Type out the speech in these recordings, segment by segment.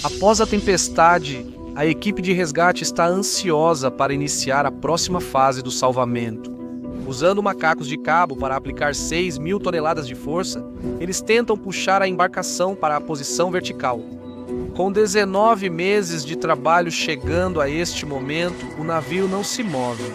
Após a tempestade, a equipe de resgate está ansiosa para iniciar a próxima fase do salvamento. Usando macacos de cabo para aplicar 6.000 toneladas de força, eles tentam puxar a embarcação para a posição vertical. Com 19 meses de trabalho chegando a este momento, o navio não se move.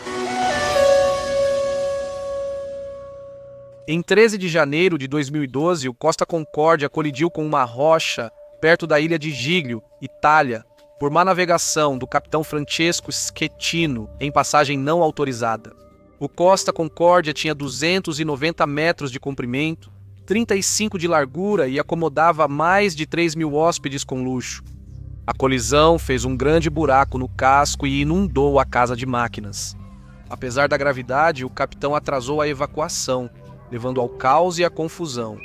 Em 13 de janeiro de 2012, o Costa Concórdia colidiu com uma rocha perto da ilha de Giglio, Itália, por má navegação do capitão Francesco Schettino em passagem não autorizada. O Costa Concórdia tinha 290 metros de comprimento, 35 de largura e acomodava mais de 3.000 hóspedes com luxo. A colisão fez um grande buraco no casco e inundou a casa de máquinas. Apesar da gravidade, o capitão atrasou a evacuação, levando ao caos e à confusão.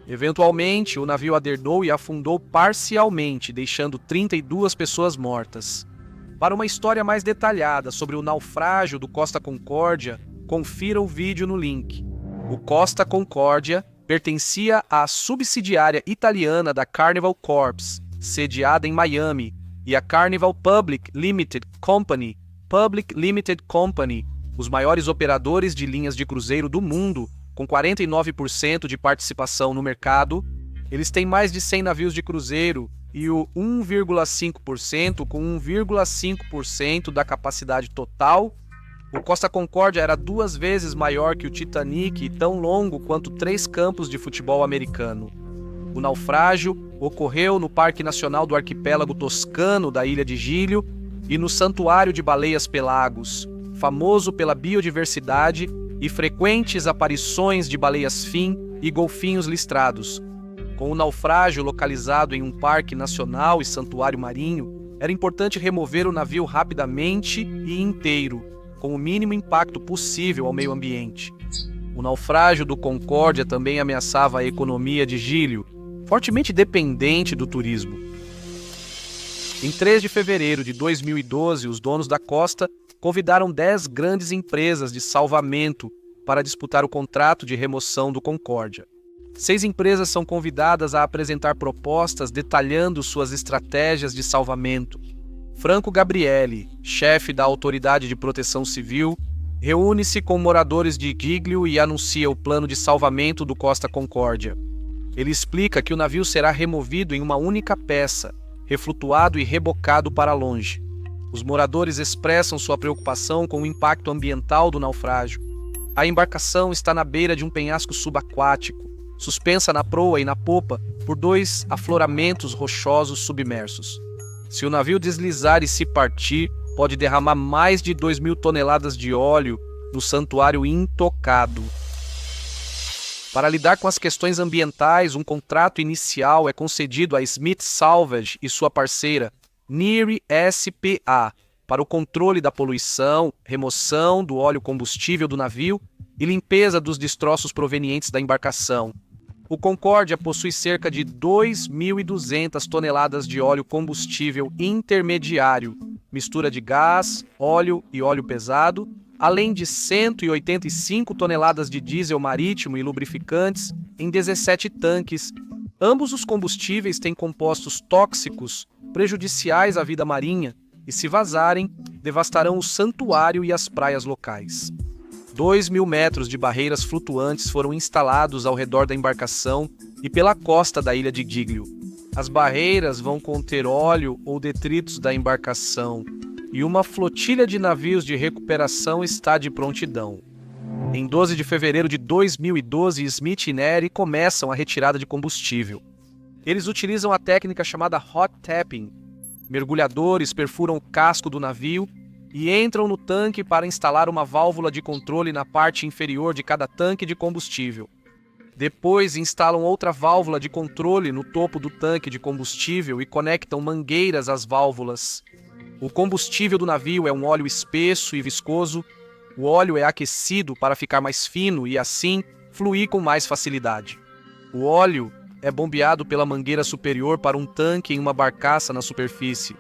Eventualmente, o navio aderdou e afundou parcialmente, deixando 32 pessoas mortas. Para uma história mais detalhada sobre o naufrágio do Costa Concórdia, confira o vídeo no link. O Costa Concórdia pertencia à subsidiária italiana da Carnival Corps, sediada em Miami, e a Carnival Public Limited Company, os maiores operadores de linhas de cruzeiro do mundo, com 49% de participação no mercado. Eles têm mais de 100 navios de cruzeiro e o 1,5% com 1,5% da capacidade total. O Costa Concórdia era 2 vezes maior que o Titanic e tão longo quanto 3 campos de futebol americano. O naufrágio ocorreu no Parque Nacional do Arquipélago Toscano da Ilha de Giglio e no Santuário de Baleias Pelagos, famoso pela biodiversidade e frequentes aparições de baleias-fim e golfinhos listrados. Com o naufrágio localizado em um parque nacional e santuário marinho, era importante remover o navio rapidamente e inteiro, com o mínimo impacto possível ao meio ambiente. O naufrágio do Concórdia também ameaçava a economia de Giglio, fortemente dependente do turismo. Em 3 de fevereiro de 2012, os donos da costa convidaram 10 grandes empresas de salvamento para disputar o contrato de remoção do Concórdia. 6 empresas são convidadas a apresentar propostas detalhando suas estratégias de salvamento. Franco Gabrielli, chefe da Autoridade de Proteção Civil, reúne-se com moradores de Giglio e anuncia o plano de salvamento do Costa Concórdia. Ele explica que o navio será removido em uma única peça, reflutuado e rebocado para longe. Os moradores expressam sua preocupação com o impacto ambiental do naufrágio. A embarcação está na beira de um penhasco subaquático, suspensa na proa e na popa por 2 afloramentos rochosos submersos. Se o navio deslizar e se partir, pode derramar mais de 2.000 toneladas de óleo no santuário intocado. Para lidar com as questões ambientais, um contrato inicial é concedido a Smith Salvage e sua parceira, NIRI SPA, para o controle da poluição, remoção do óleo combustível do navio e limpeza dos destroços provenientes da embarcação. O Concórdia possui cerca de 2.200 toneladas de óleo combustível intermediário, mistura de gás, óleo e óleo pesado, além de 185 toneladas de diesel marítimo e lubrificantes em 17 tanques. Ambos os combustíveis têm compostos tóxicos prejudiciais à vida marinha e, se vazarem, devastarão o santuário e as praias locais. 2.000 metros de barreiras flutuantes foram instalados ao redor da embarcação e pela costa da ilha de Giglio. As barreiras vão conter óleo ou detritos da embarcação e uma flotilha de navios de recuperação está de prontidão. Em 12 de fevereiro de 2012, Smith e Neri começam a retirada de combustível. Eles utilizam a técnica chamada hot tapping. Mergulhadores perfuram o casco do navio e entram no tanque para instalar uma válvula de controle na parte inferior de cada tanque de combustível. Depois instalam outra válvula de controle no topo do tanque de combustível e conectam mangueiras às válvulas. O combustível do navio é um óleo espesso e viscoso. O óleo é aquecido para ficar mais fino e, assim, fluir com mais facilidade. O óleo é bombeado pela mangueira superior para um tanque em uma barcaça na superfície.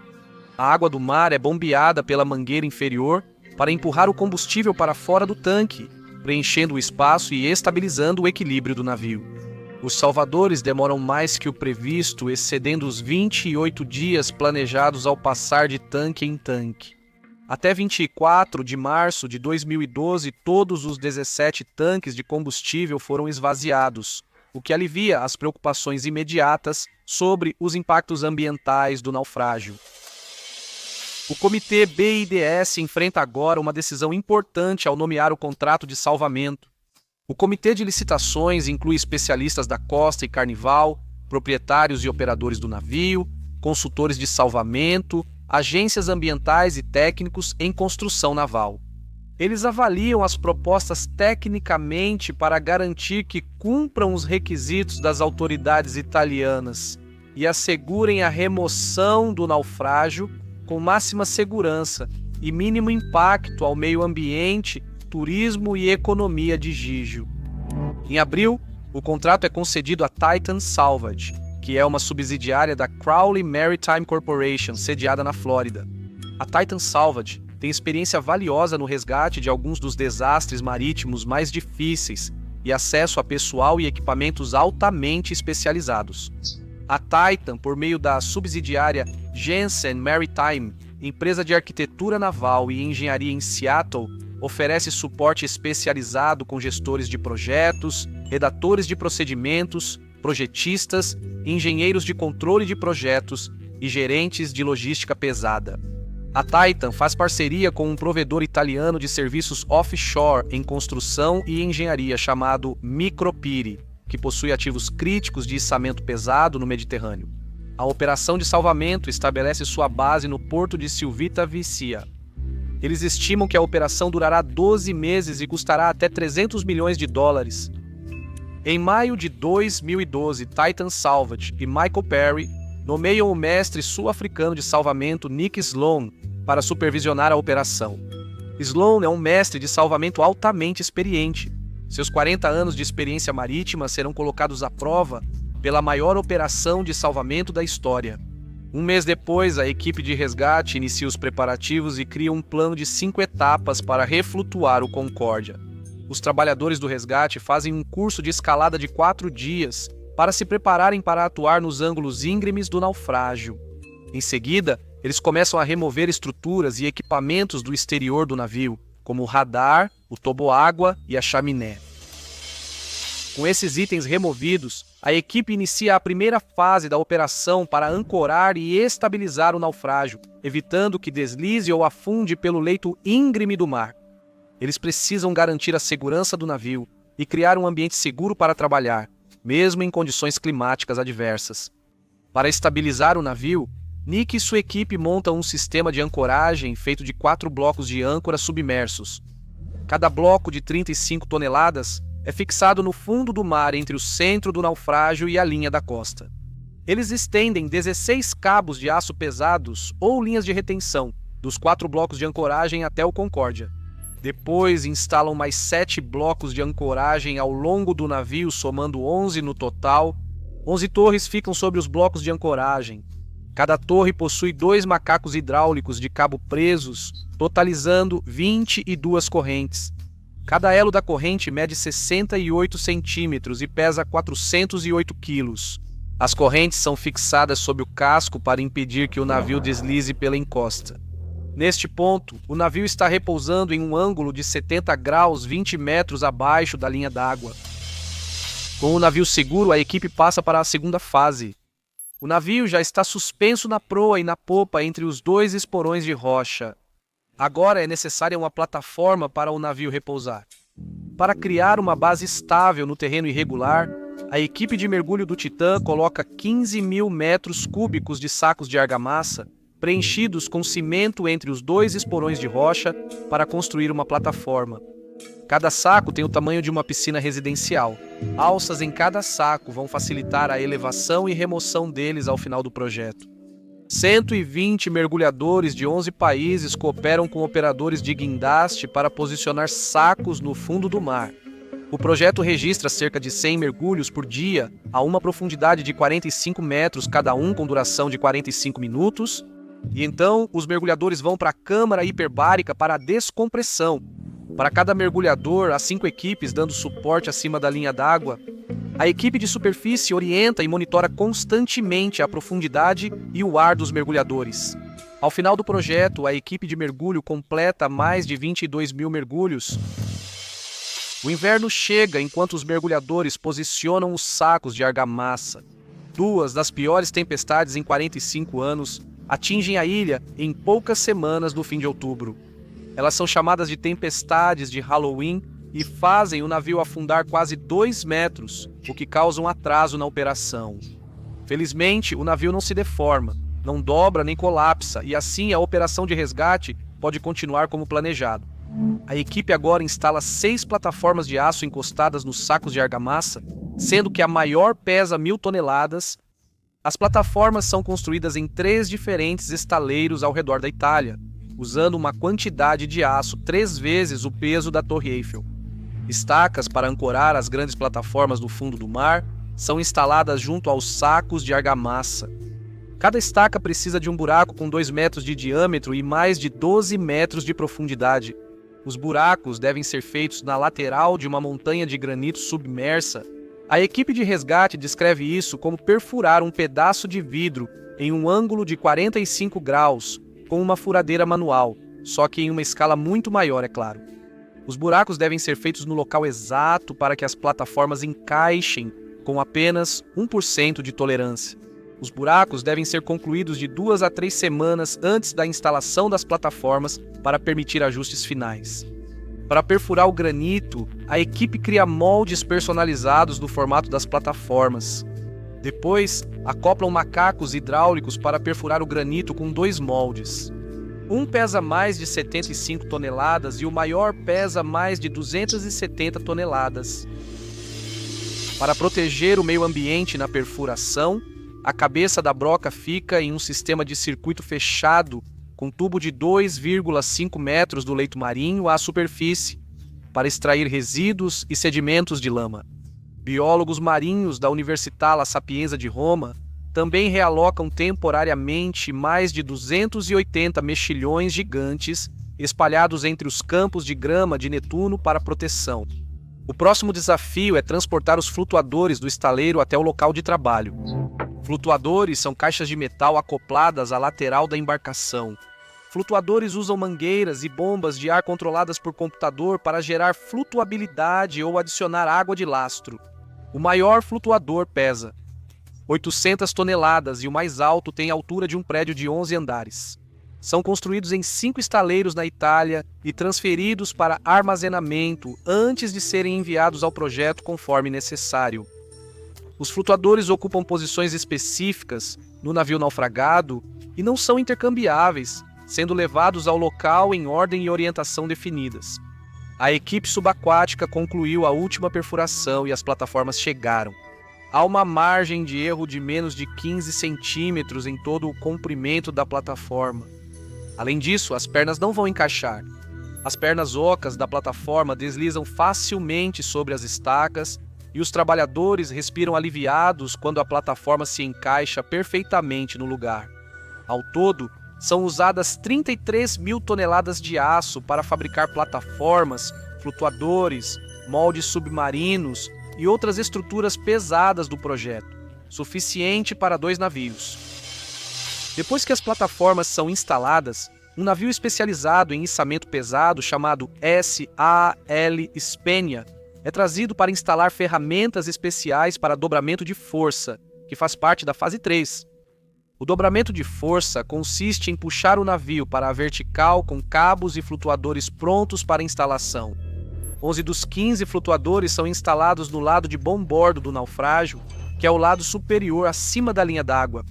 A água do mar é bombeada pela mangueira inferior para empurrar o combustível para fora do tanque, preenchendo o espaço e estabilizando o equilíbrio do navio. Os salvadores demoram mais que o previsto, excedendo os 28 dias planejados ao passar de tanque em tanque. Até 24 de março de 2012, todos os 17 tanques de combustível foram esvaziados, o que alivia as preocupações imediatas sobre os impactos ambientais do naufrágio. O Comitê BIDS enfrenta agora uma decisão importante ao nomear o contrato de salvamento. O Comitê de Licitações inclui especialistas da Costa e Carnival, proprietários e operadores do navio, consultores de salvamento, agências ambientais e técnicos em construção naval. Eles avaliam as propostas tecnicamente para garantir que cumpram os requisitos das autoridades italianas e assegurem a remoção do naufrágio com máxima segurança e mínimo impacto ao meio ambiente, turismo e economia de Gigio. Em abril, o contrato é concedido à Titan Salvage, que é uma subsidiária da Crowley Maritime Corporation, sediada na Flórida. A Titan Salvage tem experiência valiosa no resgate de alguns dos desastres marítimos mais difíceis e acesso a pessoal e equipamentos altamente especializados. A Titan, por meio da subsidiária Jensen Maritime, empresa de arquitetura naval e engenharia em Seattle, oferece suporte especializado com gestores de projetos, redatores de procedimentos, projetistas, engenheiros de controle de projetos e gerentes de logística pesada. A Titan faz parceria com um provedor italiano de serviços offshore em construção e engenharia chamado Micropiri, que possui ativos críticos de içamento pesado no Mediterrâneo. A operação de salvamento estabelece sua base no porto de Civitavecchia. Eles estimam que a operação durará 12 meses e custará até 300 milhões de dólares. Em maio de 2012, Titan Salvage e Michael Perry nomeiam o mestre sul-africano de salvamento Nick Sloan para supervisionar a operação. Sloan é um mestre de salvamento altamente experiente. Seus 40 anos de experiência marítima serão colocados à prova pela maior operação de salvamento da história. Um mês depois, a equipe de resgate inicia os preparativos e cria um plano de 5 etapas para reflutuar o Concórdia. Os trabalhadores do resgate fazem um curso de escalada de 4 dias para se prepararem para atuar nos ângulos íngremes do naufrágio. Em seguida, eles começam a remover estruturas e equipamentos do exterior do navio, como o radar, o toboágua e a chaminé. Com esses itens removidos, a equipe inicia a primeira fase da operação para ancorar e estabilizar o naufrágio, evitando que deslize ou afunde pelo leito íngreme do mar. Eles precisam garantir a segurança do navio e criar um ambiente seguro para trabalhar, mesmo em condições climáticas adversas. Para estabilizar o navio, Nick e sua equipe montam um sistema de ancoragem feito de 4 blocos de âncora submersos. Cada bloco de 35 toneladas é fixado no fundo do mar entre o centro do naufrágio e a linha da costa. Eles estendem 16 cabos de aço pesados ou linhas de retenção dos 4 blocos de ancoragem até o Concórdia. Depois instalam mais 7 blocos de ancoragem ao longo do navio, somando 11 no total. 11 torres ficam sobre os blocos de ancoragem. Cada torre possui 2 macacos hidráulicos de cabo presos, totalizando 22 correntes. Cada elo da corrente mede 68 centímetros e pesa 408 quilos. As correntes são fixadas sob o casco para impedir que o navio deslize pela encosta. Neste ponto, o navio está repousando em um ângulo de 70 graus 20 metros abaixo da linha d'água. Com o navio seguro, a equipe passa para a segunda fase. O navio já está suspenso na proa e na popa entre os 2 esporões de rocha. Agora é necessária uma plataforma para o navio repousar. Para criar uma base estável no terreno irregular, a equipe de mergulho do Titã coloca 15 mil metros cúbicos de sacos de argamassa preenchidos com cimento entre os 2 esporões de rocha para construir uma plataforma. Cada saco tem o tamanho de uma piscina residencial. Alças em cada saco vão facilitar a elevação e remoção deles ao final do projeto. 120 mergulhadores de 11 países cooperam com operadores de guindaste para posicionar sacos no fundo do mar. O projeto registra cerca de 100 mergulhos por dia a uma profundidade de 45 metros, cada um com duração de 45 minutos. E então, os mergulhadores vão para a câmara hiperbárica para a descompressão. Para cada mergulhador, há 5 equipes dando suporte acima da linha d'água. A equipe de superfície orienta e monitora constantemente a profundidade e o ar dos mergulhadores. Ao final do projeto, a equipe de mergulho completa mais de 22 mil mergulhos. O inverno chega enquanto os mergulhadores posicionam os sacos de argamassa. Duas das piores tempestades em 45 anos atingem a ilha em poucas semanas no fim de outubro. Elas são chamadas de tempestades de Halloween e fazem o navio afundar quase 2 metros, o que causa um atraso na operação. Felizmente, o navio não se deforma, não dobra nem colapsa, e assim a operação de resgate pode continuar como planejado. A equipe agora instala 6 plataformas de aço encostadas nos sacos de argamassa, sendo que a maior pesa 1.000 toneladas. As plataformas são construídas em 3 diferentes estaleiros ao redor da Itália, usando uma quantidade de aço 3 vezes o peso da Torre Eiffel. Estacas para ancorar as grandes plataformas no fundo do mar são instaladas junto aos sacos de argamassa. Cada estaca precisa de um buraco com 2 metros de diâmetro e mais de 12 metros de profundidade. Os buracos devem ser feitos na lateral de uma montanha de granito submersa. A equipe de resgate descreve isso como perfurar um pedaço de vidro em um ângulo de 45 graus, com uma furadeira manual, só que em uma escala muito maior, é claro. Os buracos devem ser feitos no local exato para que as plataformas encaixem com apenas 1% de tolerância. Os buracos devem ser concluídos de 2 a 3 semanas antes da instalação das plataformas para permitir ajustes finais. Para perfurar o granito, a equipe cria moldes personalizados no formato das plataformas. Depois, acoplam macacos hidráulicos para perfurar o granito com 2 moldes. Um pesa mais de 75 toneladas e o maior pesa mais de 270 toneladas. Para proteger o meio ambiente na perfuração, a cabeça da broca fica em um sistema de circuito fechado com tubo de 2,5 metros do leito marinho à superfície, para extrair resíduos e sedimentos de lama. Biólogos marinhos da Università La Sapienza de Roma também realocam temporariamente mais de 280 mexilhões gigantes espalhados entre os campos de grama de Netuno para proteção. O próximo desafio é transportar os flutuadores do estaleiro até o local de trabalho. Flutuadores são caixas de metal acopladas à lateral da embarcação. Flutuadores usam mangueiras e bombas de ar controladas por computador para gerar flutuabilidade ou adicionar água de lastro. O maior flutuador pesa 800 toneladas e o mais alto tem a altura de um prédio de 11 andares. São construídos em 5 estaleiros na Itália e transferidos para armazenamento antes de serem enviados ao projeto conforme necessário. Os flutuadores ocupam posições específicas no navio naufragado e não são intercambiáveis, sendo levados ao local em ordem e orientação definidas. A equipe subaquática concluiu a última perfuração e as plataformas chegaram. Há uma margem de erro de menos de 15 centímetros em todo o comprimento da plataforma. Além disso, as pernas não vão encaixar. As pernas ocas da plataforma deslizam facilmente sobre as estacas e os trabalhadores respiram aliviados quando a plataforma se encaixa perfeitamente no lugar. Ao todo, são usadas 33.000 toneladas de aço para fabricar plataformas, flutuadores, moldes submarinos e outras estruturas pesadas do projeto, suficiente para 2 navios. Depois que as plataformas são instaladas, um navio especializado em içamento pesado chamado SAL Spenia é trazido para instalar ferramentas especiais para dobramento de força, que faz parte da fase 3. O dobramento de força consiste em puxar o navio para a vertical com cabos e flutuadores prontos para instalação. 11 dos 15 flutuadores são instalados no lado de bombordo do naufrágio, que é o lado superior acima da linha d'água.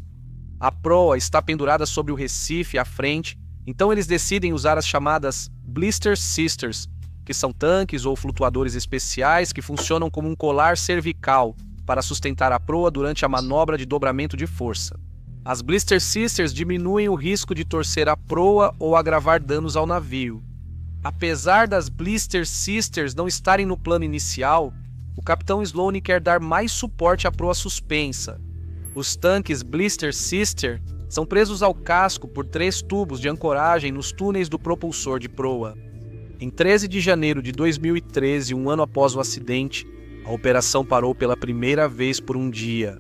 A proa está pendurada sobre o recife à frente, então eles decidem usar as chamadas Blister Sisters, que são tanques ou flutuadores especiais que funcionam como um colar cervical para sustentar a proa durante a manobra de dobramento de força. As Blister Sisters diminuem o risco de torcer a proa ou agravar danos ao navio. Apesar das Blister Sisters não estarem no plano inicial, o capitão Sloane quer dar mais suporte à proa suspensa. Os tanques Blister Sister são presos ao casco por 3 tubos de ancoragem nos túneis do propulsor de proa. Em 13 de janeiro de 2013, um ano após o acidente, A operação parou pela primeira vez por um dia.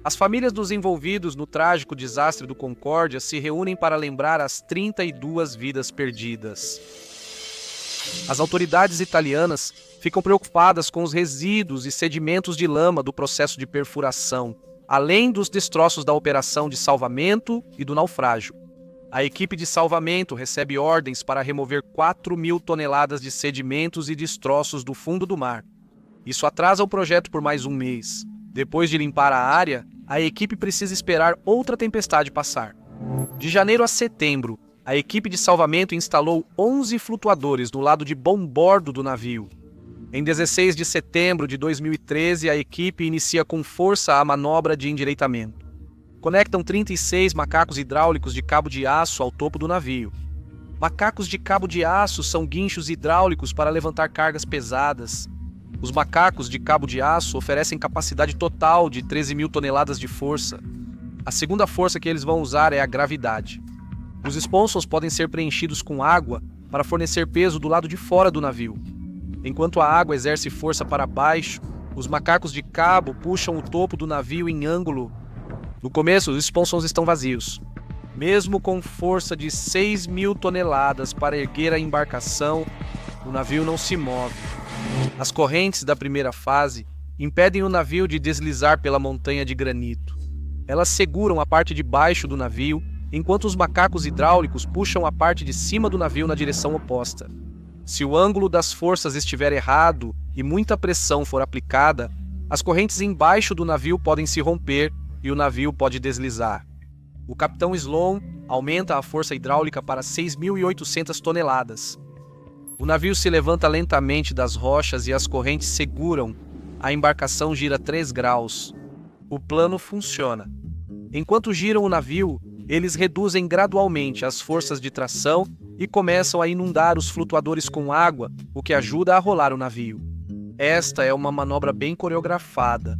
As famílias dos envolvidos no trágico desastre do Concórdia se reúnem para lembrar as 32 vidas perdidas. As autoridades italianas ficam preocupadas com os resíduos e sedimentos de lama do processo de perfuração, além dos destroços da operação de salvamento e do naufrágio. A equipe de salvamento recebe ordens para remover 4.000 toneladas de sedimentos e destroços do fundo do mar. Isso atrasa o projeto por mais um mês. Depois de limpar a área, a equipe precisa esperar outra tempestade passar. De janeiro a setembro, a equipe de salvamento instalou 11 flutuadores no lado de bombordo do navio. Em 16 de setembro de 2013, a equipe inicia com força a manobra de endireitamento. Conectam 36 macacos hidráulicos de cabo de aço ao topo do navio. Macacos de cabo de aço são guinchos hidráulicos para levantar cargas pesadas. Os macacos de cabo de aço oferecem capacidade total de 13.000 toneladas de força. A segunda força que eles vão usar é a gravidade. Os sponsons podem ser preenchidos com água para fornecer peso do lado de fora do navio. Enquanto a água exerce força para baixo, os macacos de cabo puxam o topo do navio em ângulo. No começo, os sponsons estão vazios. Mesmo com força de 6.000 toneladas para erguer a embarcação, o navio não se move. As correntes da primeira fase impedem o navio de deslizar pela montanha de granito. Elas seguram a parte de baixo do navio, enquanto os macacos hidráulicos puxam a parte de cima do navio na direção oposta. Se o ângulo das forças estiver errado e muita pressão for aplicada, as correntes embaixo do navio podem se romper e o navio pode deslizar. O capitão Sloan aumenta a força hidráulica para 6.800 toneladas. O navio se levanta lentamente das rochas e as correntes seguram. A embarcação gira 3 graus. O plano funciona. Enquanto giram o navio, eles reduzem gradualmente as forças de tração e começam a inundar os flutuadores com água, o que ajuda a rolar o navio. Esta é uma manobra bem coreografada.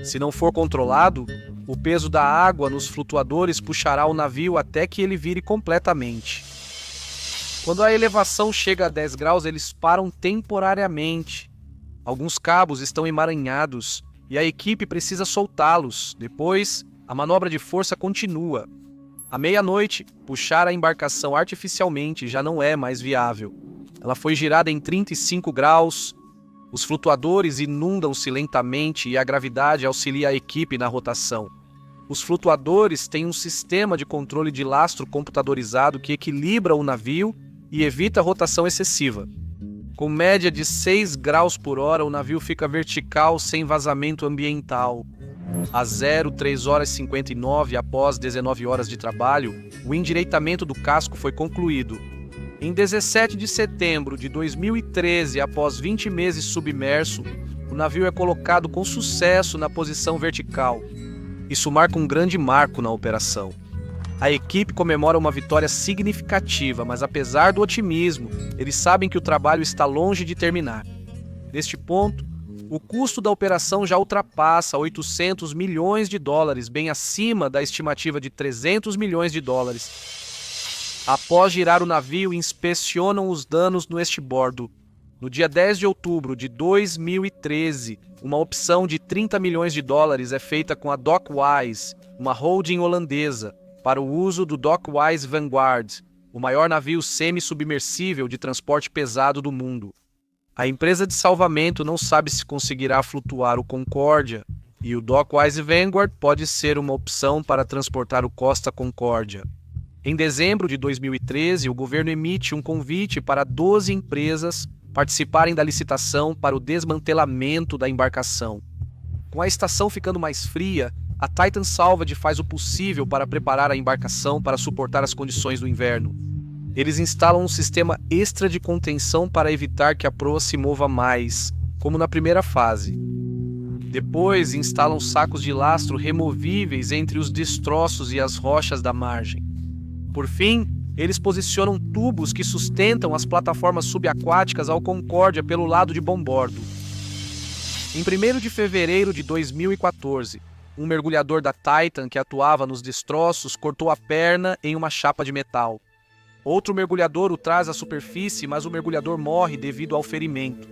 Se não for controlado, o peso da água nos flutuadores puxará o navio até que ele vire completamente. Quando a elevação chega a 10 graus, eles param temporariamente. Alguns cabos estão emaranhados e a equipe precisa soltá-los. Depois, a manobra de força continua. À meia-noite, puxar a embarcação artificialmente já não é mais viável. Ela foi girada em 35 graus. Os flutuadores inundam-se lentamente e a gravidade auxilia a equipe na rotação. Os flutuadores têm um sistema de controle de lastro computadorizado que equilibra o navio e evita a rotação excessiva. Com média de 6 graus por hora, o navio fica vertical sem vazamento ambiental. Às 03h59, após 19 horas de trabalho, o endireitamento do casco foi concluído. Em 17 de setembro de 2013, após 20 meses submerso, o navio é colocado com sucesso na posição vertical. Isso marca um grande marco na operação. A equipe comemora uma vitória significativa, mas apesar do otimismo, eles sabem que o trabalho está longe de terminar. Neste ponto, o custo da operação já ultrapassa 800 milhões de dólares, bem acima da estimativa de 300 milhões de dólares. Após girar o navio, inspecionam os danos no estibordo. No dia 10 de outubro de 2013, uma opção de 30 milhões de dólares é feita com a Dockwise, uma holding holandesa, para o uso do Dockwise Vanguard, o maior navio semi-submersível de transporte pesado do mundo. A empresa de salvamento não sabe se conseguirá flutuar o Concórdia, e o Dockwise Vanguard pode ser uma opção para transportar o Costa Concórdia. Em dezembro de 2013, o governo emite um convite para 12 empresas participarem da licitação para o desmantelamento da embarcação. Com a estação ficando mais fria, a Titan Salvage faz o possível para preparar a embarcação para suportar as condições do inverno. Eles instalam um sistema extra de contenção para evitar que a proa se mova mais, como na primeira fase. Depois, instalam sacos de lastro removíveis entre os destroços e as rochas da margem. Por fim, eles posicionam tubos que sustentam as plataformas subaquáticas ao Concórdia pelo lado de bombordo. Em 1º de fevereiro de 2014, um mergulhador da Titan que atuava nos destroços cortou a perna em uma chapa de metal. Outro mergulhador o traz à superfície, mas o mergulhador morre devido ao ferimento.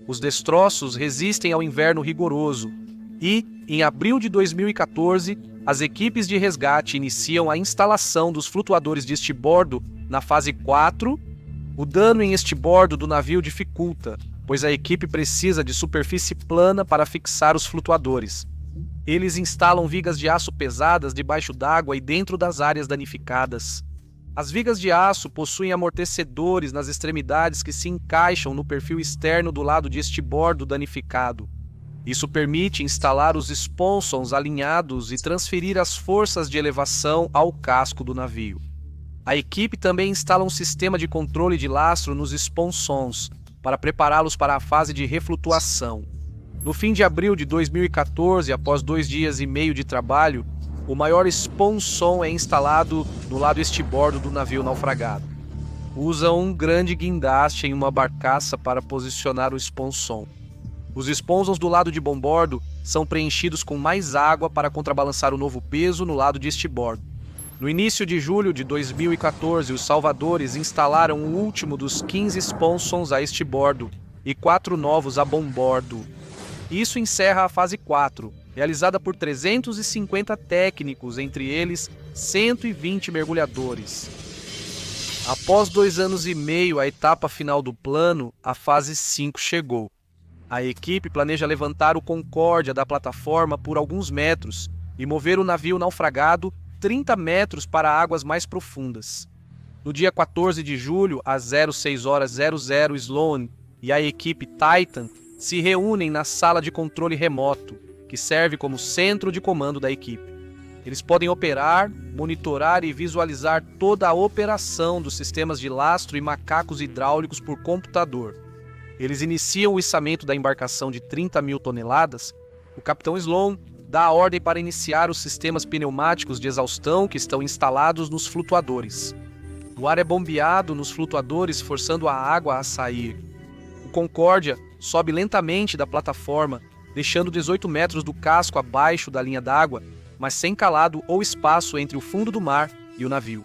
Os destroços resistem ao inverno rigoroso e, em abril de 2014, as equipes de resgate iniciam a instalação dos flutuadores de estibordo na fase 4. O dano em estibordo do navio dificulta, pois a equipe precisa de superfície plana para fixar os flutuadores. Eles instalam vigas de aço pesadas debaixo d'água e dentro das áreas danificadas. As vigas de aço possuem amortecedores nas extremidades que se encaixam no perfil externo do lado de estibordo danificado. Isso permite instalar os sponsons alinhados e transferir as forças de elevação ao casco do navio. A equipe também instala um sistema de controle de lastro nos sponsons, para prepará-los para a fase de reflutuação. No fim de abril de 2014, após 2 dias e meio de trabalho, o maior sponson é instalado no lado estibordo do navio naufragado. Usa um grande guindaste em uma barcaça para posicionar o sponson. Os sponsons do lado de bombordo são preenchidos com mais água para contrabalançar o novo peso no lado de estibordo. No início de julho de 2014, os salvadores instalaram o último dos 15 sponsons a estibordo e 4 novos a bombordo. Isso encerra a fase 4, realizada por 350 técnicos, entre eles 120 mergulhadores. Após 2 anos e meio, a etapa final do plano, a fase 5 chegou. A equipe planeja levantar o Concórdia da plataforma por alguns metros e mover o navio naufragado 30 metros para águas mais profundas. No dia 14 de julho, às 06h00, Sloan e a equipe Titan se reúnem na sala de controle remoto, que serve como centro de comando da equipe. Eles podem operar, monitorar e visualizar toda a operação dos sistemas de lastro e macacos hidráulicos por computador. Eles iniciam o içamento da embarcação de 30 mil toneladas. O capitão Sloan dá a ordem para iniciar os sistemas pneumáticos de exaustão que estão instalados nos flutuadores. O ar é bombeado nos flutuadores, forçando a água a sair. O Concórdia sobe lentamente da plataforma, deixando 18 metros do casco abaixo da linha d'água, mas sem calado ou espaço entre o fundo do mar e o navio.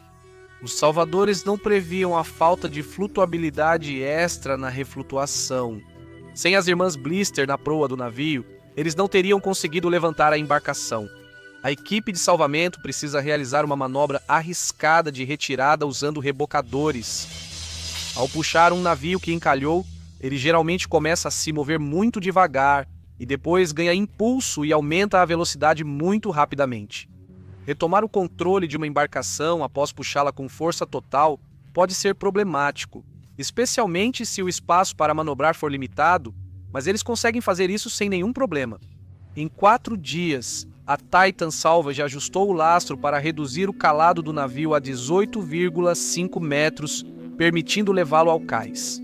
Os salvadores não previam a falta de flutuabilidade extra na reflutuação. Sem as irmãs Blister na proa do navio, eles não teriam conseguido levantar a embarcação. A equipe de salvamento precisa realizar uma manobra arriscada de retirada usando rebocadores. Ao puxar um navio que encalhou, ele geralmente começa a se mover muito devagar e depois ganha impulso e aumenta a velocidade muito rapidamente. Retomar o controle de uma embarcação após puxá-la com força total pode ser problemático, especialmente se o espaço para manobrar for limitado, mas eles conseguem fazer isso sem nenhum problema. Em 4 dias, a Titan Salvage ajustou o lastro para reduzir o calado do navio a 18,5 metros, permitindo levá-lo ao cais.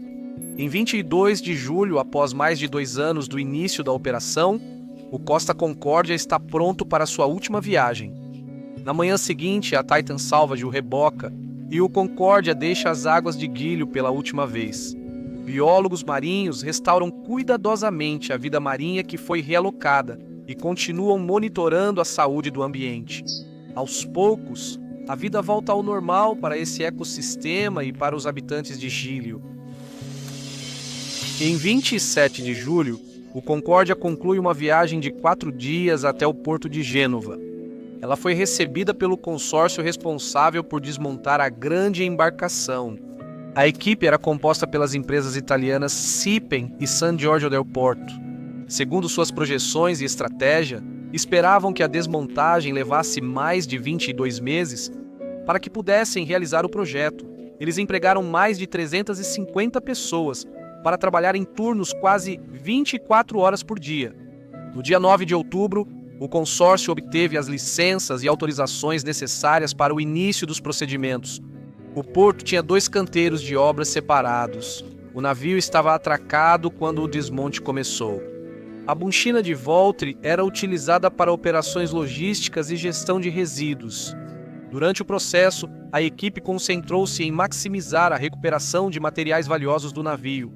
Em 22 de julho, após mais de 2 anos do início da operação, o Costa Concórdia está pronto para sua última viagem. Na manhã seguinte, a Titan Salvage o reboca e o Concórdia deixa as águas de Guilho pela última vez. Biólogos marinhos restauram cuidadosamente a vida marinha que foi realocada e continuam monitorando a saúde do ambiente. Aos poucos, a vida volta ao normal para esse ecossistema e para os habitantes de Giglio. Em 27 de julho, o Concórdia conclui uma viagem de 4 dias até o porto de Gênova. Ela foi recebida pelo consórcio responsável por desmontar a grande embarcação. A equipe era composta pelas empresas italianas Saipem e San Giorgio del Porto. Segundo suas projeções e estratégia, esperavam que a desmontagem levasse mais de 22 meses. Para que pudessem realizar o projeto, eles empregaram mais de 350 pessoas para trabalhar em turnos quase 24 horas por dia. No dia 9 de outubro, o consórcio obteve as licenças e autorizações necessárias para o início dos procedimentos. O porto tinha 2 canteiros de obras separados. O navio estava atracado quando o desmonte começou. A bunchina de Voltri era utilizada para operações logísticas e gestão de resíduos. Durante o processo, a equipe concentrou-se em maximizar a recuperação de materiais valiosos do navio.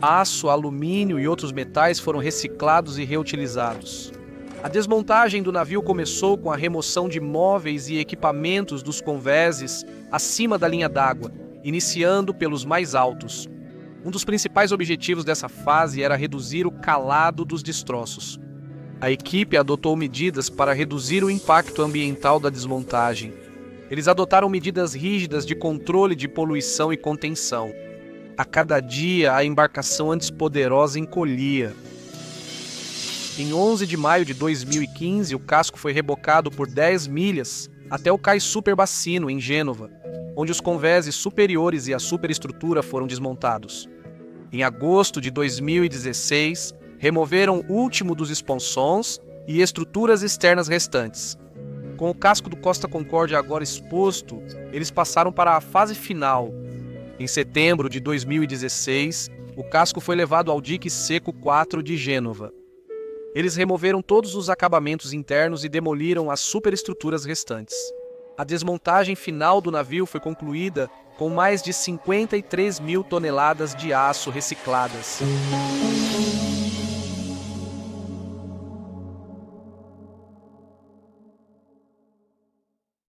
Aço, alumínio e outros metais foram reciclados e reutilizados. A desmontagem do navio começou com a remoção de móveis e equipamentos dos convéses acima da linha d'água, iniciando pelos mais altos. Um dos principais objetivos dessa fase era reduzir o calado dos destroços. A equipe adotou medidas para reduzir o impacto ambiental da desmontagem. Eles adotaram medidas rígidas de controle de poluição e contenção. A cada dia, a embarcação antes poderosa encolhia. Em 11 de maio de 2015, o casco foi rebocado por 10 milhas até o cais Superbacino, em Gênova, onde os convéses superiores e a superestrutura foram desmontados. Em agosto de 2016, removeram o último dos esponsons e estruturas externas restantes. Com o casco do Costa Concórdia agora exposto, eles passaram para a fase final. Em setembro de 2016, o casco foi levado ao dique seco 4 de Gênova. Eles removeram todos os acabamentos internos e demoliram as superestruturas restantes. A desmontagem final do navio foi concluída com mais de 53 mil toneladas de aço recicladas.